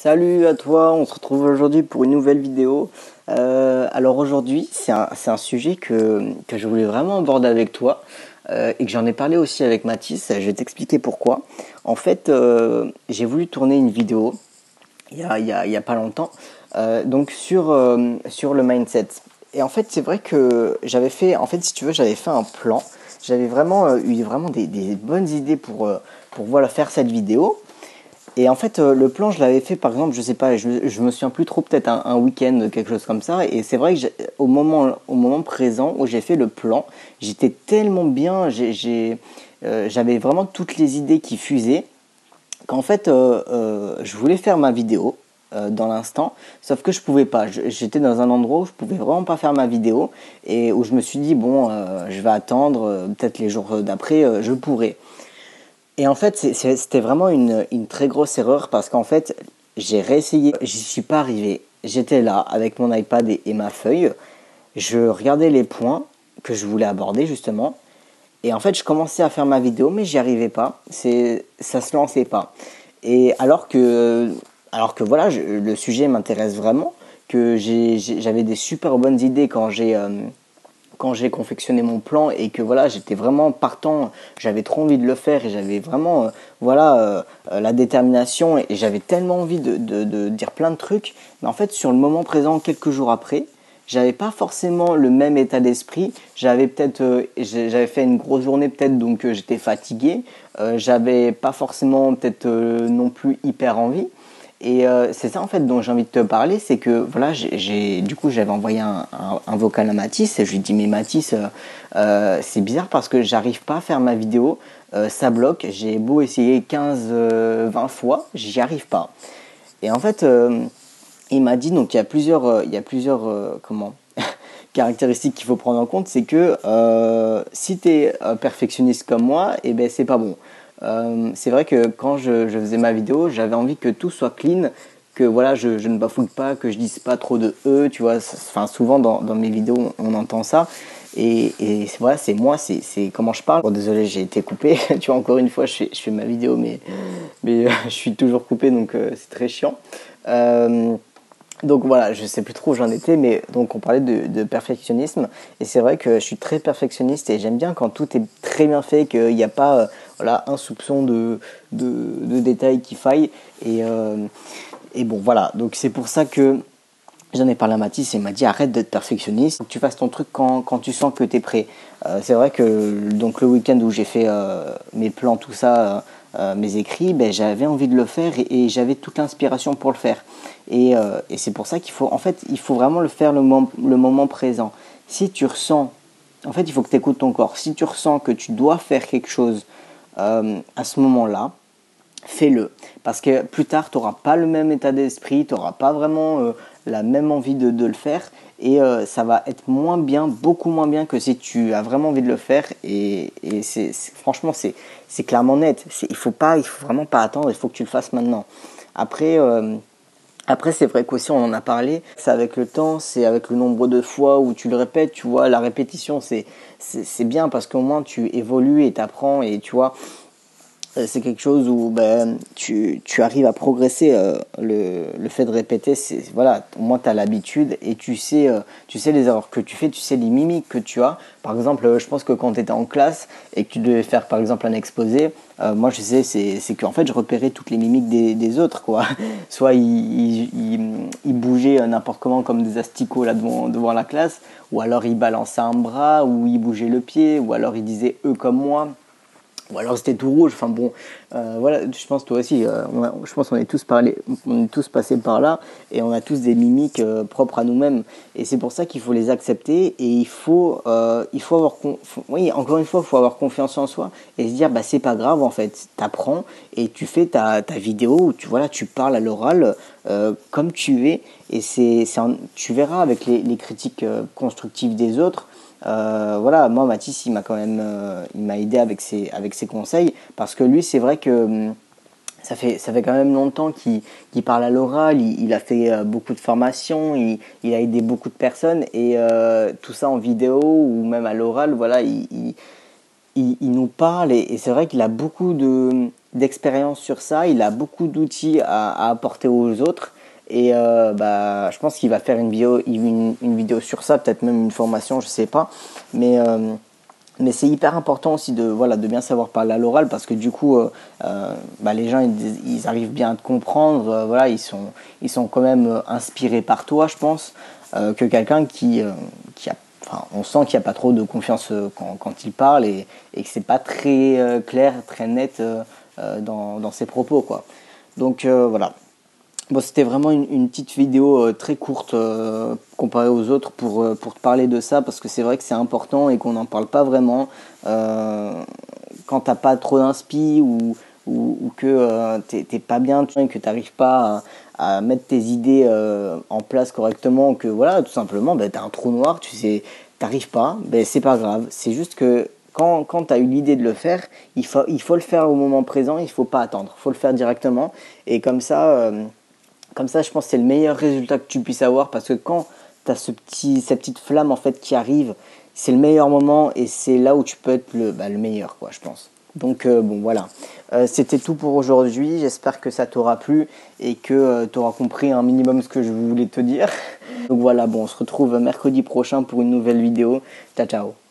Salut à toi, on se retrouve aujourd'hui pour une nouvelle vidéo. Alors aujourd'hui, c'est un sujet que je voulais vraiment aborder avec toi et que j'en ai parlé aussi avec Mathis. Je vais t'expliquer pourquoi. En fait, j'ai voulu tourner une vidéo il y a pas longtemps donc sur le mindset. Et en fait, c'est vrai que si tu veux, j'avais fait un plan. J'avais vraiment eu des bonnes idées pour voilà, faire cette vidéo. Et en fait, le plan, je l'avais fait, par exemple, je sais pas, je me souviens plus trop, peut-être un week-end, quelque chose comme ça. Et c'est vrai que au moment présent où j'ai fait le plan, j'étais tellement bien, j'avais vraiment toutes les idées qui fusaient, qu'en fait, je voulais faire ma vidéo dans l'instant, sauf que je pouvais pas. J'étais dans un endroit où je pouvais vraiment pas faire ma vidéo et où je me suis dit, bon, je vais attendre, peut-être les jours d'après, je pourrai. Et en fait, c'était vraiment une très grosse erreur parce qu'en fait, j'ai réessayé, j'y suis pas arrivé. J'étais là avec mon iPad et ma feuille, je regardais les points que je voulais aborder justement, et en fait, je commençais à faire ma vidéo, mais j'y arrivais pas. Ça se lançait pas. Et alors que voilà, le sujet m'intéresse vraiment, que j'avais des super bonnes idées quand j'ai confectionné mon plan et que voilà, j'étais vraiment partant, j'avais trop envie de le faire et j'avais vraiment la détermination et j'avais tellement envie de dire plein de trucs. Mais en fait, sur le moment présent, quelques jours après, j'avais pas forcément le même état d'esprit. J'avais fait une grosse journée peut-être, donc j'étais fatigué. J'avais pas forcément peut-être non plus hyper envie. Et c'est ça en fait dont j'ai envie de te parler, c'est que voilà, du coup j'avais envoyé un vocal à Mathis et je lui ai dit mais Mathis, c'est bizarre parce que j'arrive pas à faire ma vidéo, ça bloque, j'ai beau essayer 15-20 fois, j'y arrive pas. Et en fait, il m'a dit, donc il y a plusieurs comment caractéristiques qu'il faut prendre en compte, c'est que si tu es perfectionniste comme moi, et ben c'est pas bon. C'est vrai que quand je faisais ma vidéo, j'avais envie que tout soit clean, que voilà, je ne bafouille pas, que je dise pas trop de E, tu vois. Enfin, souvent dans mes vidéos, on entend ça. Et voilà, c'est moi, c'est comment je parle. Bon, désolé, j'ai été coupé. Tu vois, encore une fois, je fais ma vidéo, mais je suis toujours coupé, donc c'est très chiant. Donc voilà, je sais plus trop où j'en étais, mais donc on parlait de perfectionnisme, et c'est vrai que je suis très perfectionniste et j'aime bien quand tout est très bien fait, qu'il n'y a pas voilà, un soupçon de détail qui faille, et bon voilà, donc c'est pour ça que j'en ai parlé à Mathis et il m'a dit arrête d'être perfectionniste, faut que tu fasses ton truc quand tu sens que tu es prêt. C'est vrai que donc le week-end où j'ai fait mes plans, tout ça, mes écrits, ben, j'avais envie de le faire et j'avais toute l'inspiration pour le faire. Et c'est pour ça qu'il faut, en fait, il faut vraiment le faire le moment présent. Si tu ressens, en fait, il faut que tu écoutes ton corps. Si tu ressens que tu dois faire quelque chose à ce moment-là, fais-le. Parce que plus tard, tu n'auras pas le même état d'esprit, tu n'auras pas vraiment la même envie de le faire. Et ça va être moins bien, beaucoup moins bien que si tu as vraiment envie de le faire. Et franchement, c'est clairement net. Il faut vraiment pas attendre, il faut que tu le fasses maintenant. Après, c'est vrai qu'aussi on en a parlé, c'est avec le temps, c'est avec le nombre de fois où tu le répètes, tu vois, la répétition c'est bien parce qu'au moins tu évolues et t'apprends et tu vois, c'est quelque chose où ben, tu arrives à progresser. Le fait de répéter, voilà, au moins tu as l'habitude et tu sais les erreurs que tu fais, tu sais les mimiques que tu as. Par exemple, je pense que quand tu étais en classe et que tu devais faire par exemple un exposé, moi je sais, c'est qu'en fait je repérais toutes les mimiques des autres, quoi. Soit ils bougeaient n'importe comment comme des asticots là devant la classe, ou alors ils balançaient un bras, ou ils bougeaient le pied, ou alors ils disaient eux comme moi. Ou alors c'était tout rouge, enfin bon, voilà, je pense toi aussi, je pense qu'on est on est tous passés par là, et on a tous des mimiques propres à nous-mêmes, et c'est pour ça qu'il faut les accepter, et il faut oui, encore une fois, il faut avoir confiance en soi, et se dire, bah c'est pas grave en fait, t'apprends, et tu fais ta vidéo, où tu parles à l'oral, comme tu es, et tu verras avec les critiques constructives des autres. Voilà, moi Mathis il m'a aidé avec ses conseils parce que lui c'est vrai que ça fait quand même longtemps qu'il parle à l'oral, il a fait beaucoup de formations, il a aidé beaucoup de personnes et tout ça en vidéo ou même à l'oral, voilà, il nous parle et c'est vrai qu'il a beaucoup d'expérience sur ça, il a beaucoup d'outils à apporter aux autres. Et je pense qu'il va faire une vidéo sur ça, peut-être même une formation, je sais pas. Mais c'est hyper important aussi de bien savoir parler à l'oral parce que du coup, les gens ils arrivent bien à te comprendre. Ils sont quand même inspirés par toi, je pense, que quelqu'un on sent qu'il n'y a pas trop de confiance quand il parle et que c'est pas très clair, très net dans ses propos, quoi. Donc voilà. Bon, c'était vraiment une petite vidéo très courte comparée aux autres pour te parler de ça parce que c'est vrai que c'est important et qu'on n'en parle pas vraiment quand t'as pas trop d'inspi ou que t'es pas bien et que t'arrives pas à mettre tes idées en place correctement, que voilà, tout simplement, t'as un trou noir, tu sais, t'arrives pas, c'est pas grave, c'est juste que quand tu as eu l'idée de le faire, il faut le faire au moment présent, il faut pas attendre, il faut le faire directement et comme ça, je pense que c'est le meilleur résultat que tu puisses avoir parce que quand tu as cette petite flamme en fait qui arrive, c'est le meilleur moment et c'est là où tu peux être le meilleur, quoi, je pense. Donc bon, voilà. C'était tout pour aujourd'hui. J'espère que ça t'aura plu et que tu auras compris un minimum ce que je voulais te dire. Donc voilà, bon, on se retrouve mercredi prochain pour une nouvelle vidéo. Ciao, ciao.